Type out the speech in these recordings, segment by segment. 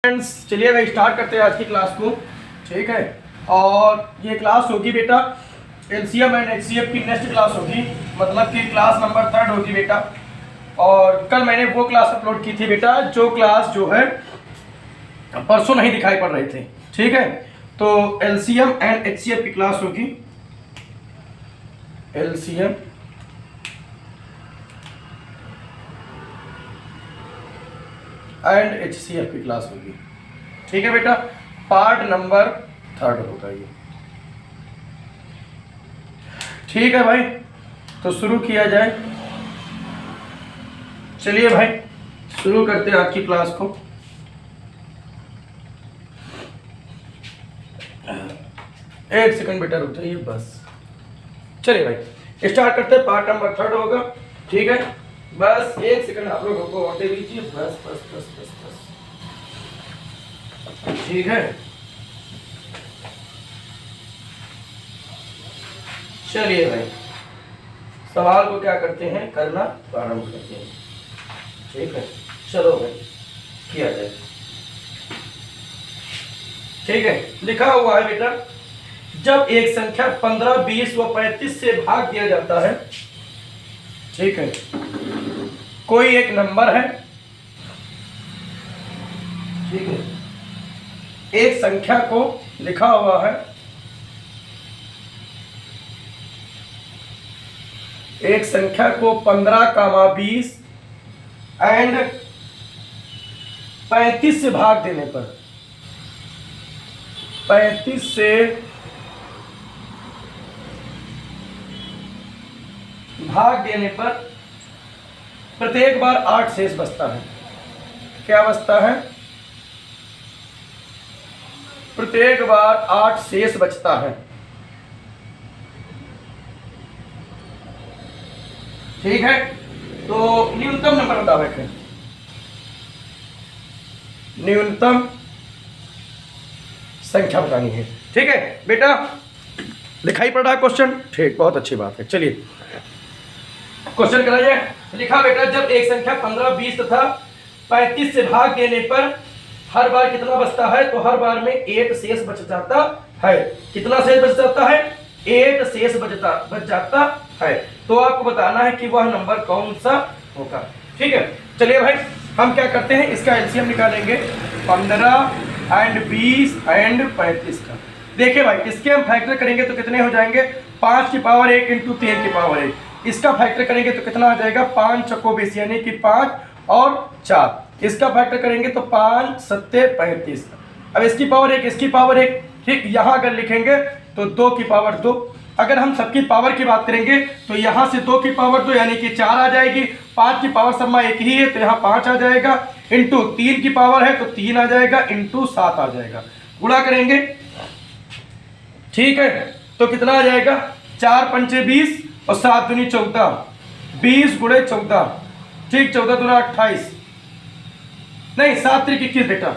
Friends चलिए भाई start करते हैं आज की क्लास को। ठीक है, और ये क्लास होगी बेटा एलसीएम एंड एचसीएफ की नेक्स्ट क्लास होगी, मतलब कि क्लास नंबर 3 होगी बेटा। और कल मैंने वो क्लास अपलोड की थी बेटा जो क्लास जो है परसों नहीं दिखाई पड़ रहे थे। ठीक है, तो एलसीएम एंड एचसीएफ की क्लास होगी, एलसीएम एंड एचसीएफ की क्लास होगी। ठीक है बेटा, पार्ट नंबर 3 होगा ये। ठीक है भाई, तो शुरू किया जाए। चलिए भाई शुरू करते हैं आज की क्लास को। एक सेकंड बेटा रुक जाइए बस। चलिए भाई स्टार्ट करते हैं, पार्ट नंबर 3 होगा। ठीक है, बस एक सेकंड आप लोगों को और दे दीजिए, बस बस बस बस बस। ठीक है, चलिए भाई सवाल को क्या करते हैं, करना प्रारंभ करते हैं। ठीक है, चलो भाई किया जाए। ठीक है, लिखा हुआ है बेटा, जब एक संख्या 15, 20 व 35 से भाग दिया जाता है। ठीक है, कोई एक नंबर है। ठीक है, एक संख्या को लिखा हुआ है, एक संख्या को 15, 20 एंड 35 से भाग देने पर, 35 से भाग देने पर प्रत्येक बार 8 शेष बचता है। क्या बचता है? प्रत्येक बार 8 शेष बचता है। ठीक है, तो न्यूनतम नंबर बतावे है, न्यूनतम संख्या बतानी है। ठीक है बेटा, दिखाई पड़ रहा है क्वेश्चन? ठीक, बहुत अच्छी बात है। चलिए क्वेश्चन कराइए। लिखा बेटा, जब एक संख्या 15, 20 तथा 35 से भाग देने पर हर बार कितना बचता है? तो हर बार में 8 शेष बच जाता है। कितना शेष बच जाता है? 8 शेष बच जाता है। तो आपको बताना है कि वह नंबर कौन सा होगा। ठीक है, चलिए भाई हम क्या करते हैं, इसका एलसीएम निकालेंगे 15 एंड 20 एंड 35 का। देखिए भाई, इसके हम फैक्टर करेंगे तो कितने हो जाएंगे? 5 की पावर 1 इंटू 3 की पावर 1। इसका फैक्टर करेंगे तो कितना आ जाएगा? 5 चौको 20 यानी कि 5 और 4। इसका फैक्टर करेंगे तो 5 सत्ते 35। अब इसकी पावर 1, इसकी पावर 1। ठीक, यहाँ अगर लिखेंगे तो 2 की पावर 2। अगर हम सबकी पावर की बात करेंगे तो यहाँ से 2 की पावर 2 यानी कि 4 आ जाएगी। 5 की पावर सब में एक ही है तो यहाँ 5 आ जाएगा, इंटू 3 की पावर है तो 3 आ जाएगा, इंटू 7 आ जाएगा। गुणा करेंगे, ठीक है, तो कितना आ जाएगा? 4 पंचे 20 और 7 दूनी 14, 20 गुणे 14। ठीक, 14 दूना 28, नहीं 7 त्रिक 21 बेटा।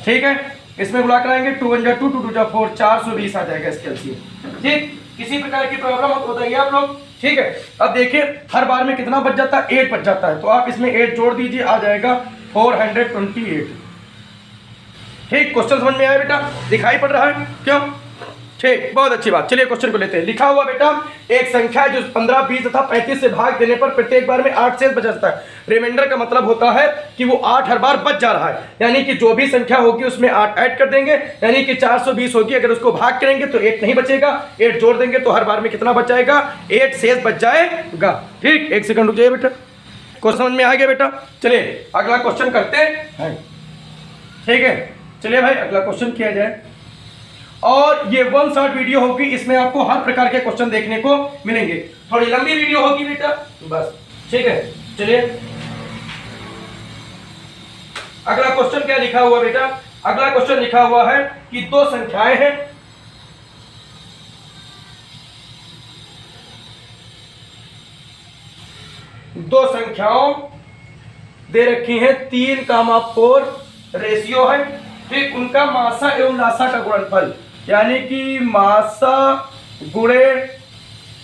ठीक है, इसमें गुणा कराएंगे, 2 1 2 2 2 4, 420 आ जाएगा इसके एलसीएम। ठीक, किसी प्रकार की प्रॉब्लम हो तो बताइए आप लोग। ठीक है, अब देखिए हर बार में कितना बच जाता है? 8 बच जाता है, तो आप इसमें 8 जोड़ दीजिए, आ जाएगा 428। ठीक, क्वेश्चन समझ में आया बेटा? दिखाई पड़ रहा है? क्यों? ठीक, बहुत अच्छी बात। चलिए क्वेश्चन को लेते हैं। लिखा हुआ बेटा, एक संख्या जो 15, 20 तथा 35 से भाग देने पर प्रत्येक बार में 8 शेष बच जाता है। रिमाइंडर का मतलब होता है कि वो 8 हर बार बच जा रहा है, यानी कि जो भी संख्या होगी उसमें 8 ऐड कर देंगे, यानी कि 420 होगी। अगर उसको भाग करेंगे तो 8 नहीं बचेगा, 8 जोड़ देंगे तो हर बार में कितना बच जाएगा? 8 शेष बच जाएगा। ठीक, एक सेकंड रुक जाइए बेटा, क्वेश्चन समझ में आ गया बेटा? चलिए अगला क्वेश्चन करते हैं। ठीक है, चलिए भाई अगला क्वेश्चन किया जाए। और ये 1 शॉट वीडियो होगी, इसमें आपको हर प्रकार के क्वेश्चन देखने को मिलेंगे। थोड़ी लंबी वीडियो होगी बेटा बस। ठीक है, चलिए अगला क्वेश्चन क्या लिखा हुआ बेटा? अगला क्वेश्चन लिखा हुआ है कि 2 संख्याएं हैं, दो संख्याओं दे रखी हैं, 3,4 रेशियो है। ठीक, उनका मासा एवं लासा का गुणनफल, यानी कि मासा गुणे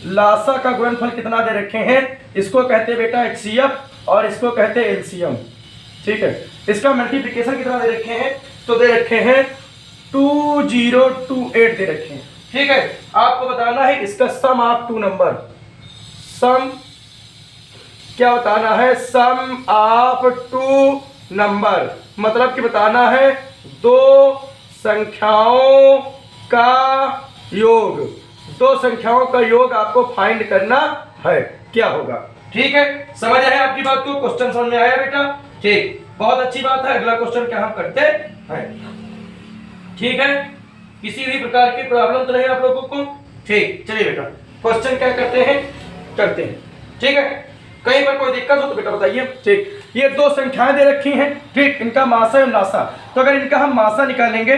लासा का गुणनफल कितना दे रखे हैं, इसको कहते हैं बेटा एचसीएफ और इसको कहते हैं एलसीएम। ठीक है। इसका मल्टीप्लिकेशन कितना दे रखे हैं, तो दे रखे हैं 2028 दे रखे हैं। ठीक है, आपको बताना है इसका सम ऑफ टू नंबर, सम क्या बताना है, सम ऑफ टू नंबर, मतलब कि बताना है दो संख्याओं का योग, दो संख्याओं का योग आपको फाइंड करना है, क्या होगा। ठीक है, समझ आए आपकी बात को, क्वेश्चन समझ में आया बेटा। ठीक, बहुत अच्छी बात है। अगला क्वेश्चन क्या हम करते हैं, ठीक है, किसी भी प्रकार की प्रॉब्लम तो नहीं आप लोगों को। ठीक, चलिए बेटा क्वेश्चन क्या करते हैं, ठीक है। कहीं पर कोई दिक्कत हो तो बेटा बताइए। ठीक, ये दो संख्याएं दे रखी हैं, ठीक, इनका मासा और नासा, तो अगर इनका हम मासा निकालेंगे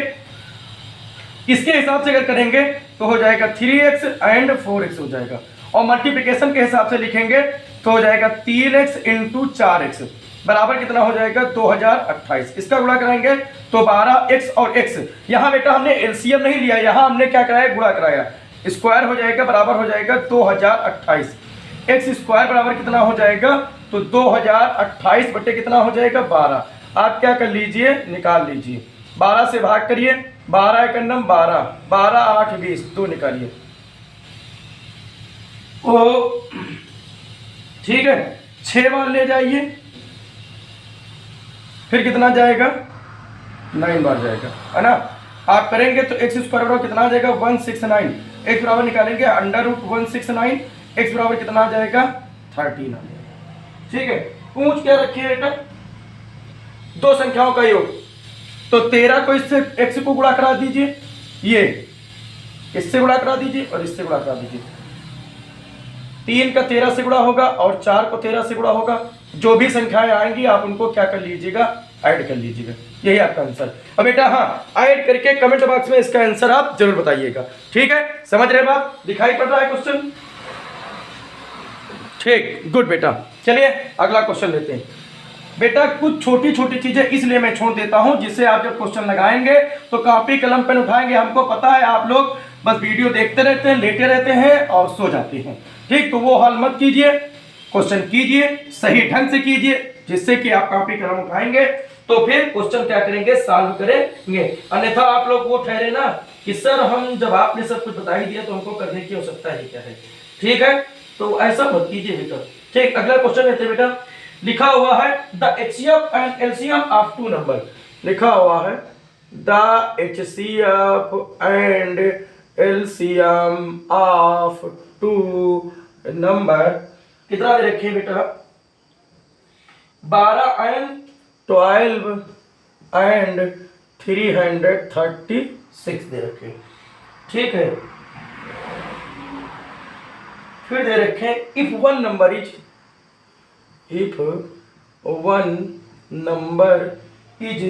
इसके हिसाब से अगर करेंगे तो हो जाएगा 3x एंड 4x हो जाएगा, और मल्टीप्लिकेशन के हिसाब से लिखेंगे तो हो जाएगा 3x इंटू 4x बराबर कितना हो जाएगा 2028। इसका गुणा कराएंगे तो 12x और x, यहाँ बेटा हमने एलसीएम नहीं लिया, यहाँ हमने क्या कराया, गुणा कराया, स्क्वायर हो जाएगा बराबर हो जाएगा 2028, x स्क्वायर बराबर कितना हो जाएगा, तो 2028 बटे कितना हो जाएगा 12। आप क्या कर लीजिए, निकाल लीजिए, 12 से भाग करिए, 12 एक नम 12, 12 8 20, 2 निकालिए। ओ ठीक है, 6 बार ले जाइए, फिर कितना जाएगा, 9 बार जाएगा, है ना। आप करेंगे तो x स्क्वायर बराबर कितना आ जाएगा 169, x बराबर निकालेंगे अंडर रूट 169, x बराबर कितना आ जाएगा 13 आ जाएगा। ठीक है, पूछ क्या रखी है बेटा, दो संख्याओं का योग, तो 13 को इससे x को गुणा करा दीजिए, ये इससे गुणा करा दीजिए और इससे गुणा करा दीजिए, 3 का 13 से गुणा होगा और 4 को 13 से गुणा होगा, जो भी संख्याएं आएंगी आप उनको क्या कर लीजिएगा, ऐड कर लीजिएगा, यही आपका आंसर। अब बेटा हाँ, ऐड करके कमेंट बॉक्स में इसका आंसर आप जरूर बताइएगा। ठीक है, समझ रहे बात, दिखाई पड़ रहा है क्वेश्चन। ठीक, गुड बेटा। चलिए अगला क्वेश्चन लेते हैं। बेटा कुछ छोटी छोटी चीजें इसलिए मैं छोड़ देता हूं जिससे आप जब क्वेश्चन लगाएंगे तो कॉपी कलम पेन उठाएंगे। हमको पता है आप लोग बस वीडियो देखते रहते हैं, लेटे रहते हैं और सो जाते हैं। ठीक, तो वो हाल मत कीजिए, क्वेश्चन कीजिए, सही ढंग से कीजिए, जिससे कि आप कॉपी कलम उठाएंगे तो फिर क्वेश्चन क्या करेंगे, सॉल्व करेंगे। अन्यथा आप लोग वो ठहरे ना कि सर हम जब आपने सब कुछ बता ही दिया तो हमको करने की आवश्यकता ही क्या है। ठीक है, तो ऐसा मत कीजिए बेटा। ठीक, अगला क्वेश्चन लेते हैं बेटा। लिखा हुआ है the HCF and LCM of two number, लिखा हुआ है the HCF and LCM of two number, कितना दे रखे बेटा, 12 एंड 12 एंड 336 दे रखे। ठीक है, फिर दे रखे if one number is, if one number is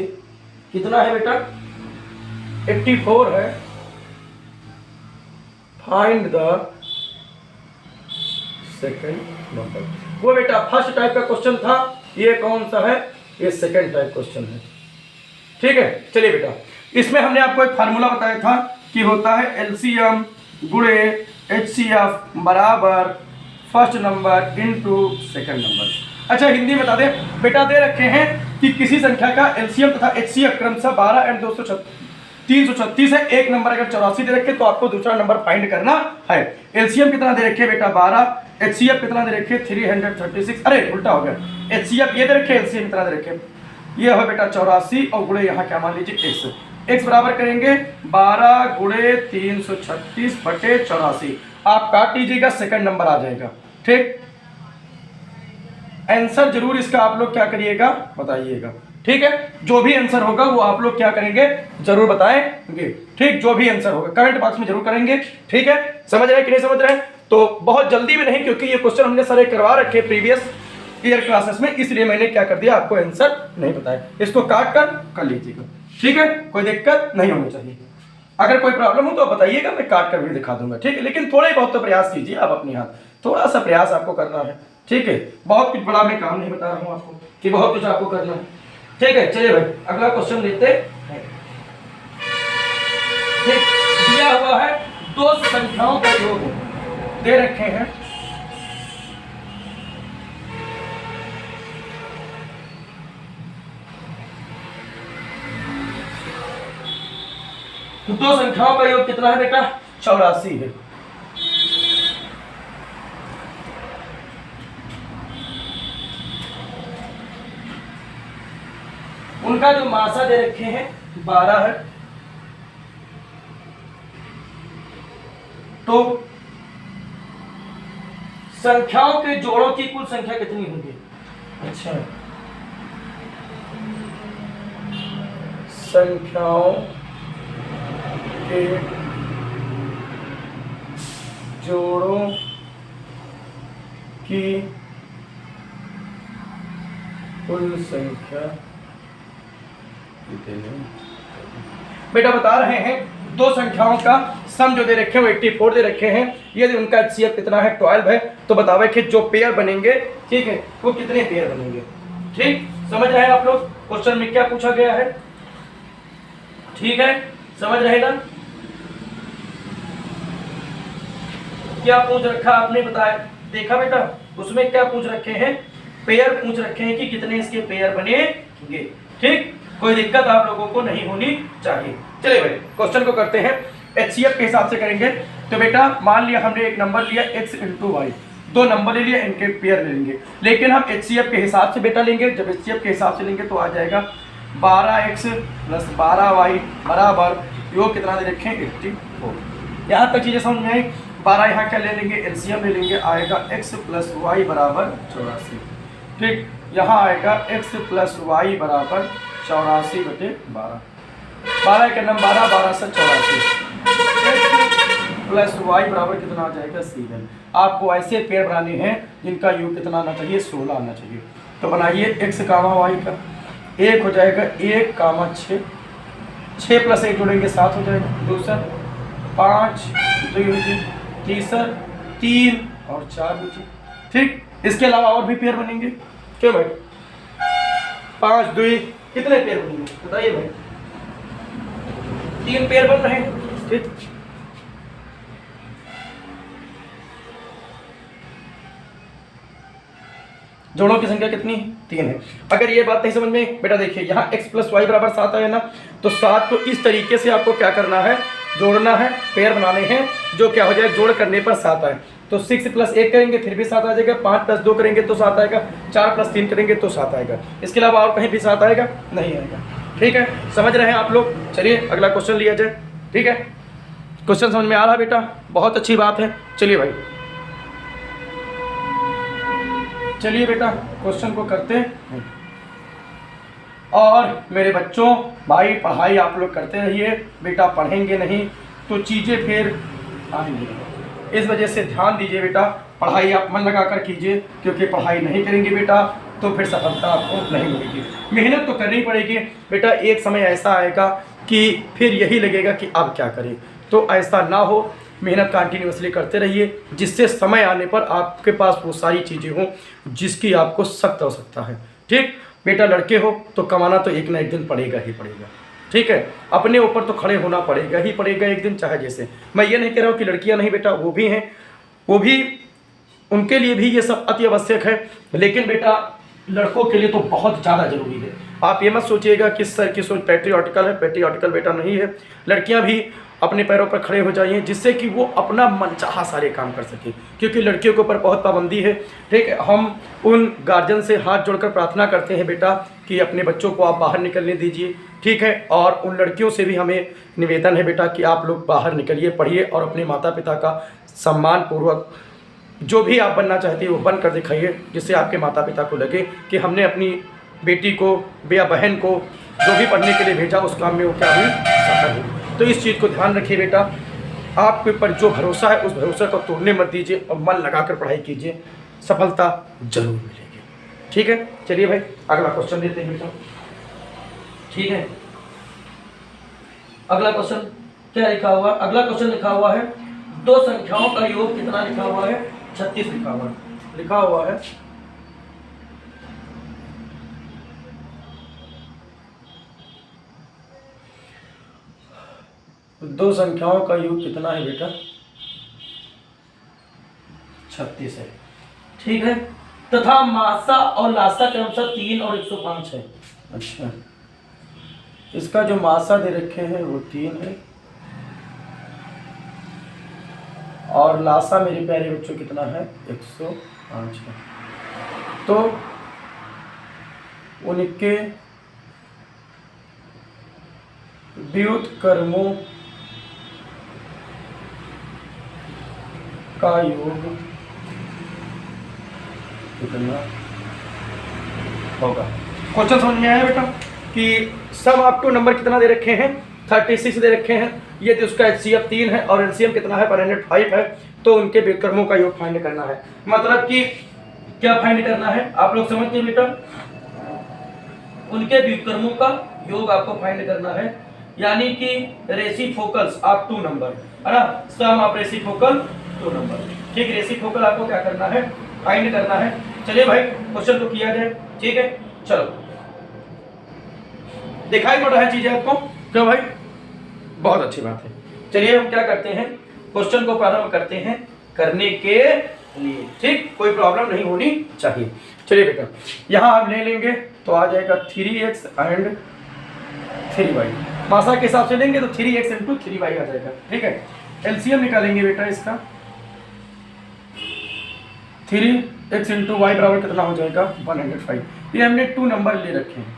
कितना है बेटा 84 है, फाइंड द सेकंड नंबर। वो बेटा फर्स्ट टाइप का क्वेश्चन था, ये कौन सा है, ये सेकंड टाइप क्वेश्चन है। ठीक है, चलिए बेटा इसमें हमने आपको एक फार्मूला बताया था कि होता है एलसीएम गुणे HCF बराबर first number into second number. अच्छा हिंदी में बता दें बेटा, दे रखे हैं कि किसी संख्या का एलसीएम तथा HCF क्रमशः 12 एंड 336 है, एक नंबर अगर 84 दे रखे तो आपको दूसरा नंबर फाइंड करना है। एलसीएम कितना दे रखे बेटा 12, HCF कितना दे रखे 336, अरे उल्टा हो गया, HCF ये दे रखे, एलसीएम कितना दे रखे, ये हो बेटा 84 और गुणे यहाँ क्या मान लीजिए x बराबर करेंगे 12 गुणे 336 बटे 84, आप काट लीजिएगा, सेकंड नंबर आ जाएगा। ठीक, आंसर जरूर इसका आप लोग क्या करिएगा, बताइएगा। ठीक है, जो भी आंसर होगा वो आप लोग क्या करेंगे, जरूर बताएंगे। ठीक, जो भी आंसर होगा कमेंट बॉक्स में जरूर करेंगे। ठीक है, समझ रहे कि नहीं समझ रहे हैं, तो बहुत जल्दी में नहीं, क्योंकि ये क्वेश्चन हमने सारे करवा रखे प्रीवियस ईयर क्लासेस में, इसलिए मैंने क्या कर दिया, आपको आंसर नहीं बताया, इसको काट कर लीजिएगा। ठीक है, कोई दिक्कत नहीं होनी चाहिए, अगर कोई प्रॉब्लम हो तो बताइएगा, मैं काट कर भी दिखा दूंगा। ठीक है, लेकिन थोड़े बहुत तो प्रयास कीजिए आप अपनी हाथ, थोड़ा सा प्रयास आपको करना है। ठीक है, बहुत कुछ बड़ा मैं काम नहीं बता रहा हूँ आपको कि बहुत कुछ आपको करना है। ठीक है, चलिए भाई अगला क्वेश्चन लेते हैं। ठीक, दिया हुआ है दो संख्याओं का योग दे रखे हैं, तो दो संख्याओं का योग कितना है बेटा? 84 है। उनका जो मासा दे रखे हैं 12 है। तो संख्याओं के जोड़ों की कुल संख्या कितनी होगी? अच्छा, संख्याओं के जोड़ों की कुल संख्या कितनी? बेटा बता रहे हैं दो संख्याओं का सम जो दे रखे हैं वो 84 दे रखे हैं। यदि उनका HCF कितना है? 12 है। तो बतावे कि जो पेयर बनेंगे, ठीक है, वो कितने पेयर बनेंगे? ठीक, समझ रहे हैं आप लोग क्वेश्चन में क्या पूछा गया है? ठीक है, समझ रहे ना? क्या पूछ रखा आपने बताया, देखा बेटा? उसमें क्या पूछ रखे हैं? पेयर पूछ रखे हैं कि कितने इसके पेयर बनेंगे। ठीक, कोई दिक्कत आप लोगों को नहीं होनी चाहिए। चलिए भाई क्वेश्चन को करते हैं। HCF के हिसाब से करेंगे। तो बेटा मान लिया हमने एक नंबर लिया x × y, दो नंबर ले लिया, इनके पेयर लेंगे। लेकिन हम HCF के हिसाब से बेटा लेंगे। जब HCF के हिसाब से लेंगे तो आ जाएगा 12x + 12y बराबर योग कितना दे रखे हैं? 84। यहाँ तक चीजें समझ में आई। 12 यहाँ क्या ले लेंगे? LCM ले लेंगे, आएगा x + y बराबर 84। ठीक, यहाँ आएगा x + y बराबर 84/12। 12 का नाम 12, 12 से 84 + y बराबर कितना आ जाएगा? 7। आपको ऐसे पेयर बनाने हैं जिनका योग कितना आना चाहिए? 16 आना चाहिए। तो बनाइए x, y का 1 हो जाएगा 1, 6, 6 + 1 जोड़ेंगे 7 हो जाएगा। दूसरा 5, 2 बचे, तीसरा 3 और 4 बचे। ठीक, इसके अलावा और भी पेयर बनेंगे क्यों भाई? 5, 2 कितने पेयर बनेंगे बताइए भाई? 3 पेयर बन रहे हैं। ठीक, जोड़ों की संख्या कितनी है? 3 है। अगर ये बात नहीं समझ में बेटा देखिए, यहाँ x + y बराबर 7 है ना, तो 7 को इस तरीके से आपको क्या करना है? जोड़ना है, पेयर बनाने हैं जो क्या हो जाए? जोड़ करने पर 7 आए। तो 6 + 1 करेंगे फिर भी 7 आ जाएगा, 5 + 2 करेंगे तो 7 आएगा, 4 + 3 करेंगे तो 7 आएगा। इसके अलावा और कहीं भी 7 आएगा? नहीं आएगा। ठीक है, समझ रहे हैं आप लोग? चलिए अगला क्वेश्चन लिया जाए। ठीक है, क्वेश्चन समझ में आ रहा है बेटा? बहुत अच्छी बात है। चलिए भाई, चलिए बेटा क्वेश्चन को करते हैं। और मेरे बच्चों भाई पढ़ाई आप लोग करते रहिए बेटा, पढ़ेंगे नहीं तो चीज़ें फिर आएंगी। इस वजह से ध्यान दीजिए बेटा, पढ़ाई आप मन लगा कर कीजिए, क्योंकि पढ़ाई नहीं करेंगे बेटा तो फिर सफलता आपको नहीं मिलेगी। मेहनत तो करनी पड़ेगी बेटा। एक समय ऐसा आएगा कि फिर यही लगेगा कि अब क्या करें, तो ऐसा ना हो। मेहनत कंटिन्यूसली करते रहिए, जिससे समय आने पर आपके पास वो सारी चीज़ें हों जिसकी आपको सख्त आवश्यकता है। ठीक बेटा, लड़के हो तो कमाना तो एक ना एक दिन पड़ेगा ही पड़ेगा। ठीक है, अपने ऊपर तो खड़े होना पड़ेगा ही पड़ेगा एक दिन, चाहे जैसे। मैं ये नहीं कह रहा हूँ कि लड़कियाँ नहीं बेटा, वो भी हैं, वो भी, उनके लिए भी ये सब अति आवश्यक है। लेकिन बेटा लड़कों के लिए तो बहुत ज़्यादा ज़रूरी है। आप ये मत सोचिएगा कि सर की सोच पैट्रियाटिकल है, पैट्रियाटिकल बेटा नहीं है। लड़कियां भी अपने पैरों पर खड़े हो जाइए, जिससे कि वो अपना मनचाहा सारे काम कर सके, क्योंकि लड़कियों के ऊपर बहुत पाबंदी है। ठीक है, हम उन गार्जियन से हाथ जोड़कर प्रार्थना करते हैं बेटा कि अपने बच्चों को आप बाहर निकलने दीजिए। ठीक है, और उन लड़कियों से भी हमें निवेदन है बेटा कि आप लोग बाहर निकलिए, पढ़िए और अपने माता पिता का सम्मान पूर्वक जो भी आप बनना चाहते हैं वो बन कर दिखाइए, जिससे आपके माता पिता को लगे कि हमने अपनी बेटी को या बहन को जो भी पढ़ने के लिए भेजा उस काम में वो क्या हुई? सफल हुई। तो इस चीज़ को ध्यान रखिए बेटा, आपके ऊपर जो भरोसा है उस भरोसे को तोड़ने मत दीजिए और मन लगाकर पढ़ाई कीजिए, सफलता जरूर मिलेगी। ठीक है, चलिए भाई अगला क्वेश्चन देते हैं बेटा। ठीक है, अगला क्वेश्चन क्या लिखा हुआ? अगला क्वेश्चन लिखा हुआ है दो संख्याओं का योग कितना लिखा हुआ है? 36 लिखा हुआ है। दो संख्याओं का योग कितना है बेटा? 36 है। ठीक है, तथा मासा और लासा क्रमशः 3 और 105 है। अच्छा, इसका जो मासा दे रखे हैं वो 3 है और लासा मेरे प्यारे बच्चों कितना है 105 है। तो उनके व्युत्क्रमों का योग कितना होगा। क्वेश्चन समझ में आया बेटा कि सम अप टू नंबर कितना दे रखे हैं 36 दे रखे हैं, ये तो उसका HCF 3 है और LCM कितना है 105 है, तो उनके व्युत्क्रमों का योग फाइंड करना है। मतलब कि क्या फाइंड करना है आप लोग समझते हैं बेटा, उनके व्युत्क्रमों का योग आपको फाइंड करना है, यानी कि रेसिप्रोकल्स ऑफ टू नंबर है ना, सम ऑफ रेसिप्रोकल टू नंबर। ठीक, रेसिप्रोकल आपको क्या करना है फाइंड करना है। चलिए भाई क्वेश्चन को किया जाए। ठीक है, चलो दिखाई पड़ रहा है चीजें आपको क्यों भाई, बहुत अच्छी बात है। चलिए हम क्या करते हैं, क्वेश्चन को प्रारंभ करते हैं करने के लिए। ठीक, कोई प्रॉब्लम नहीं होनी चाहिए। चलिए बेटा यहाँ हम ले लेंगे तो आ जाएगा 3x एंड 3y, मासा के हिसाब से लेंगे तो 3x इंटू 3y आ जाएगा। ठीक है, एलसीएम निकालेंगे बेटा इसका, 3x इंटू वाई बराबर कितना हो जाएगा 105। ये हमने 2 नंबर ले रखे हैं।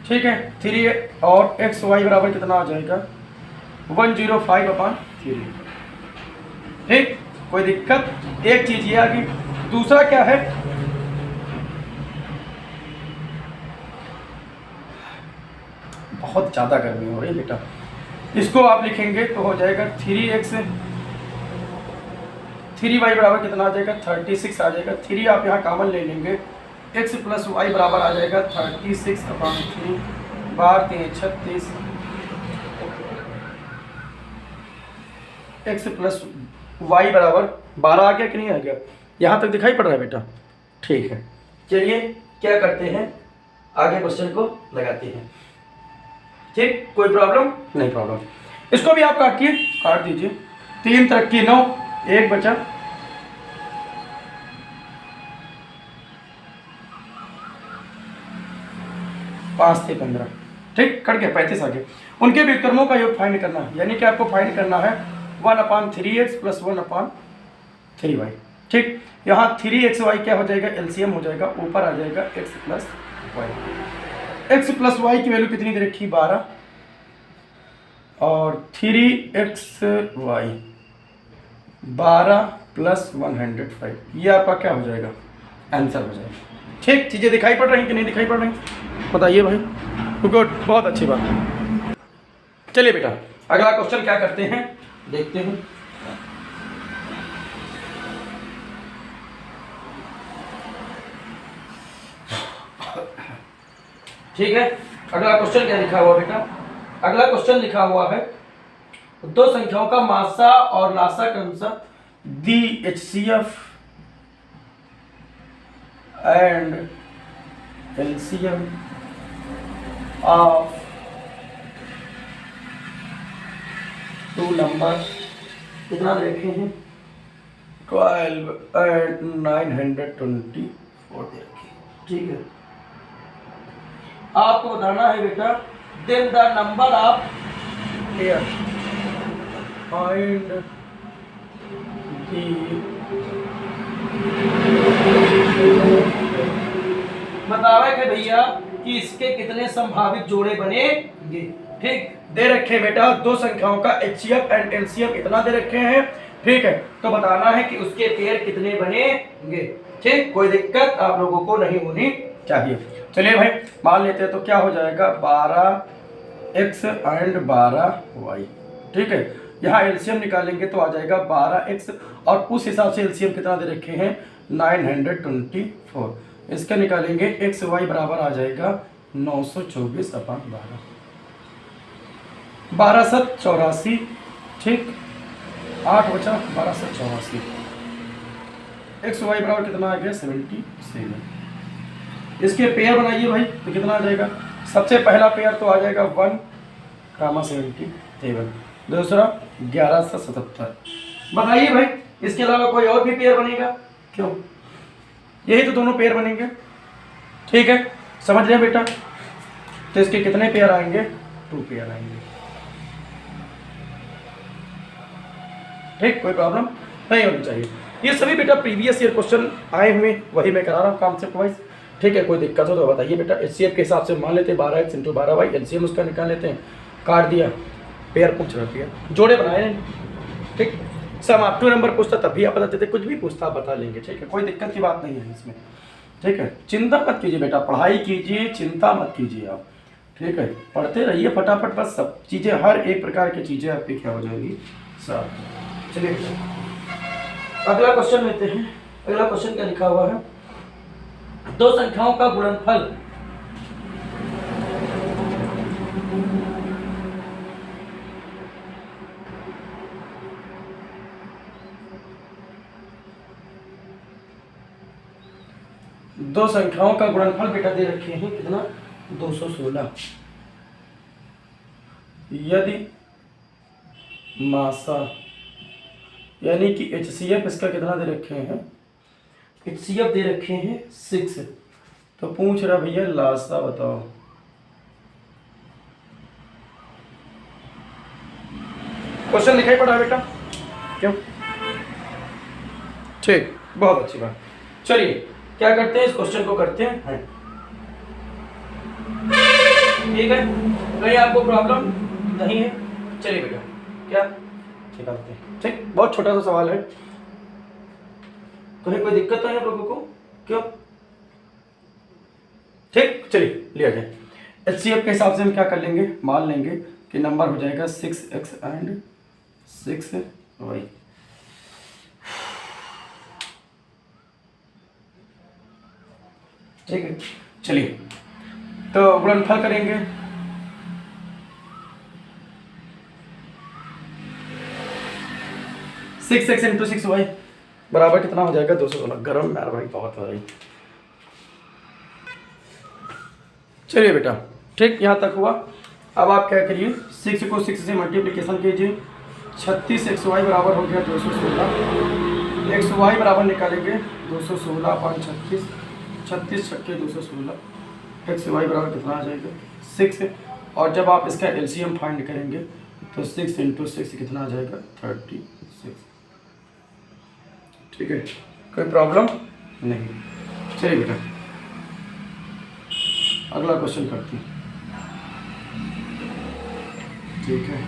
ठीक है, 3 और एक्स वाई बराबर कितना आ जाएगा 105/3। ठीक, कोई दिक्कत। एक चीज ये आ गई, दूसरा क्या है, बहुत ज्यादा गर्मी हो रही है बेटा, इसको आप लिखेंगे तो हो जाएगा 3y बराबर कितना आ जाएगा 36 आ जाएगा। 3 आप यहाँ कॉमन ले लेंगे, x प्लस वाई बराबर आ जाएगा 36/3, 12×3 = 36, x प्लस वाई बराबर 12 आ गया कि नहीं आ गया, यहाँ तक दिखाई पड़ रहा है बेटा। ठीक है, चलिए क्या करते हैं आगे क्वेश्चन को लगाते हैं। ठीक, कोई प्रॉब्लम नहीं, प्रॉब्लम। इसको भी आप काटिए, काट दीजिए, 3 × 9, 1 बचा, 5 × 15। ठीक, कट गया, 35 आ गया। उनके व्युत्क्रमों का योग फाइंड करना है, यानी कि आपको फाइंड करना है 1/3x प्लस 1/3y। ठीक, यहाँ 3xy क्या हो जाएगा एलसीएम हो जाएगा, ऊपर आ जाएगा x plus Y. x plus Y की वैल्यू कितनी दे रखी 12 और 3xy 12 प्लस 105, ये आपका क्या हो जाएगा आंसर हो जाएगा। ठीक, चीज़ें दिखाई पड़ रही कि नहीं दिखाई पड़ रही बताइए भाई। गुड, बहुत अच्छी बात। चलिए बेटा अगला क्वेश्चन क्या करते हैं देखते हैं। ठीक है, अगला क्वेश्चन क्या लिखा हुआ बेटा, अगला क्वेश्चन लिखा हुआ है दो संख्याओं का मासा और लासा क्रमशः दी HCF and LCM of 2 number कितना देखे हैं 12 and 924 देखे। ठीक है, आपको बताना है बेटा then the number of pair find बतावे कि भैया कि इसके कितने संभावित जोड़े बनेंगे। ठीक, दे रखे बेटा दो संख्याओं का HCF एंड LCM इतना दे रखे हैं। ठीक है, तो बताना है कि उसके पेयर कितने बनेंगे। ठीक, कोई दिक्कत आप लोगों को नहीं होनी चाहिए। चलिए भाई मान लेते हैं, तो क्या हो जाएगा 12x एंड 12y। ठीक है, यहाँ LCM निकालेंगे तो आ जाएगा 12x और उस हिसाब से LCM कितना दे रखे हैं 924। इसका निकालेंगे xy बराबर आ जाएगा 924/12, 12 7 84। ठीक, 8 बचा, 12 7 84, xy बराबर कितना आ गया 77। इसके पेयर बनाइए भाई तो कितना आ जाएगा, सबसे पहला पेयर तो आ जाएगा 1,77, दूसरा 1177। बताइए भाई इसके अलावा कोई और भी पेयर बनेगा क्यों, यही तो दोनों पेयर बनेंगे। ठीक है, समझ रहे हैं बेटा, तो इसके कितने पेयर आएंगे 2 पेयर आएंगे। ठीक, कोई प्रॉब्लम नहीं होनी चाहिए। ये सभी बेटा प्रीवियस ईयर क्वेश्चन आए हुए वही मैं करा रहा हूँ कॉन्सेप्ट वाइज। ठीक है, कोई दिक्कत हो तो बताइए बेटा। HCF के हिसाब से मान लेते हैं 12x × 12y, LCM उसका निकाल लेते हैं, काट दिया, पेयर पूछ रहा है, जोड़े बनाए नहीं। ठीक, सम आप 2 नंबर पूछता तब भी आप बता देते, कुछ भी पूछता आप बता लेंगे। ठीक है, कोई दिक्कत की बात नहीं है इसमें। ठीक है, चिंता मत कीजिए बेटा, पढ़ाई कीजिए, चिंता मत कीजिए आप। ठीक है, पढ़ते रहिए फटाफट, बस सब चीज़ें, हर एक प्रकार की चीज़ें आपकी क्या हो जाएगी सब। चलिए अगला क्वेश्चन लेते हैं। अगला क्वेश्चन क्या लिखा हुआ है, दो संख्याओं का गुणनफल दो संख्याओं का गुणनफल बेटा दे रखे हैं कितना, 216। यदि मासा यानी कि HCF इसका कितना दे रखे हैं, HCF दे रखे हैं 6, तो पूछ रहा भैया लासा बताओ। क्वेश्चन लिखाई पड़ा बेटा, क्यों? ठीक, बहुत अच्छी बात। चलिए क्या करते हैं, इस क्वेश्चन को करते हैं। ठीक है, कहीं आपको प्रॉब्लम नहीं है? चलिए बेटा क्या निकालते हैं। ठीक, बहुत छोटा सा सवाल है, कहीं कोई दिक्कत तो नहीं आप लोगों को? क्यों? ठीक, चलिए लिया जाए। HCF के हिसाब से हम क्या कर लेंगे, मान लेंगे कि नंबर हो जाएगा 6x एंड 6y। ठीक है, चलिए तो गुणनफल करेंगे। सिक्स एक्स इंटू 6y बराबर कितना हो जाएगा, 216। गर्म यार भाई बहुत हो रही। चलिए बेटा ठीक, यहाँ तक हुआ। अब आप क्या करिए, 6 को 6 से मल्टीप्लिकेशन कीजिए, 36xy बराबर हो गया 216। xy बराबर निकालेंगे 216 पाँच 36, 36 छक्के 216। xy बराबर कितना आ जाएगा 6, और जब आप इसका LCM फाइंड करेंगे तो 6 इंटू 6 कितना आ जाएगा 36। ठीक है, कोई प्रॉब्लम नहीं। चलिए बेटा अगला क्वेश्चन करते हैं। ठीक है,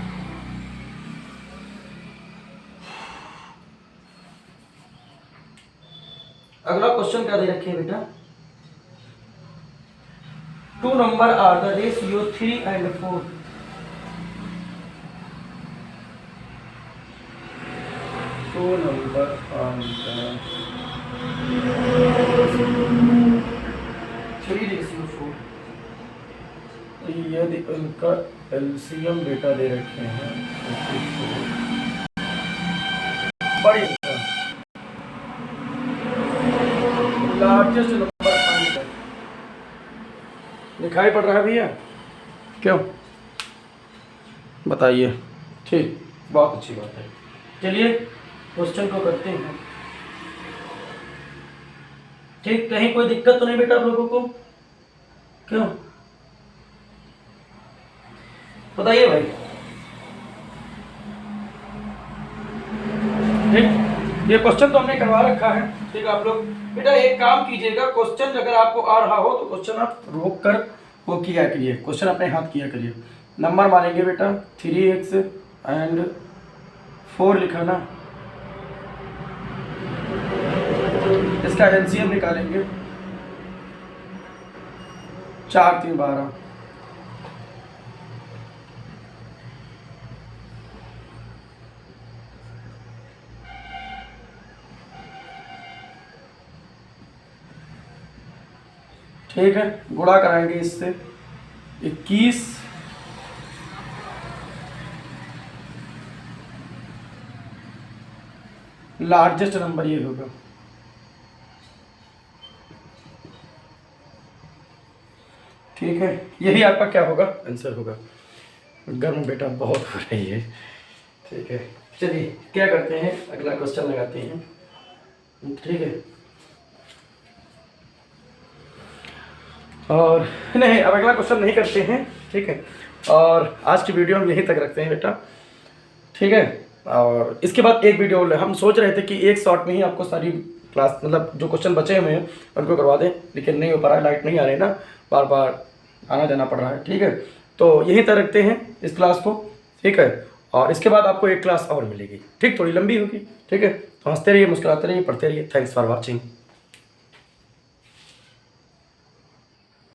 अगला क्वेश्चन क्या दे रखे हैं बेटा, 2 number are the ratio 3 and 4। Two number are the 3:4। यदि उनका LCM बेटा दे रखे हैं बड़ी लार्जेस्ट नंबर फाइंड कर, दिखाई पड़ रहा है भैया? क्यों बताइए। ठीक, बहुत अच्छी बात है। चलिए क्वेश्चन को करते हैं। ठीक, कहीं कोई दिक्कत तो नहीं बेटा आप लोगों को? क्यों बताइए भाई। ठीक, ये क्वेश्चन तो हमने करवा रखा है। ठीक, आप लोग बेटा एक काम कीजिएगा, क्वेश्चन अगर आपको आ रहा हो तो क्वेश्चन आप रोक कर वो किया करिए, क्वेश्चन अपने हाथ किया करिए। नंबर मानेंगे बेटा 3x एंड 4 लिखा ना, इसका LCM निकालेंगे 4 3 12। ठीक है, गुणा कराएंगे इससे 21, लार्जेस्ट नंबर ये होगा। ठीक है, यही आपका क्या होगा, आंसर होगा। गर्म बेटा बहुत हो रही है। ठीक है, चलिए क्या करते हैं, अगला क्वेश्चन लगाते हैं। ठीक है, और नहीं अब अगला क्वेश्चन नहीं करते हैं। ठीक है, और आज की वीडियो हम यहीं तक रखते हैं बेटा। ठीक है, और इसके बाद एक वीडियो हम सोच रहे थे कि एक शॉट में ही आपको सारी क्लास मतलब जो क्वेश्चन बचे हुए हैं उनको करवा दें, लेकिन नहीं हो पा रहा है, लाइट नहीं आ रही ना, बार बार आना जाना पड़ रहा है। ठीक है, तो यहीं तक रखते हैं इस क्लास को। ठीक है, और इसके बाद आपको एक क्लास और मिलेगी, ठीक, थोड़ी लंबी होगी। ठीक है, तो हंसते रहिए, मुस्कुराते रहिए, पढ़ते रहिए। Thanks for watching.